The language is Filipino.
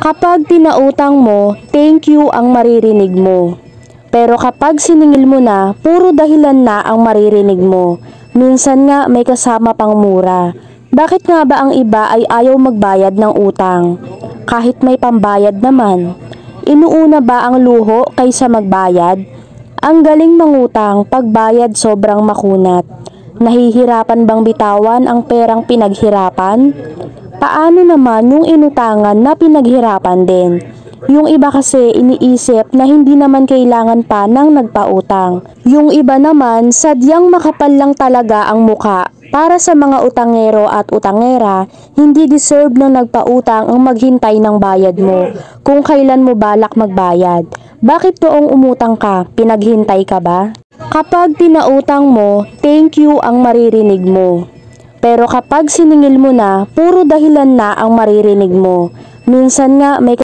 Kapag pinautang mo, thank you ang maririnig mo. Pero kapag siningil mo na, puro dahilan na ang maririnig mo. Minsan nga may kasama pang mura. Bakit nga ba ang iba ay ayaw magbayad ng utang? Kahit may pambayad naman. Inuuna ba ang luho kaysa magbayad? Ang galing mangutang, pagbayad sobrang makunat. Nahihirapan bang bitawan ang perang pinaghirapan? Paano naman yung inutangan na pinaghirapan din? Yung iba kasi iniisip na hindi naman kailangan pa ng nagpautang. Yung iba naman sadyang makapal lang talaga ang muka. Para sa mga utangero at utangera, hindi deserve na nagpautang ang maghintay ng bayad mo kung kailan mo balak magbayad. Bakit toong umutang ka? Pinaghintay ka ba? Kapag pinautang mo, thank you ang maririnig mo. Pero kapag siningil mo na, puro dahilan na ang maririnig mo. Minsan nga may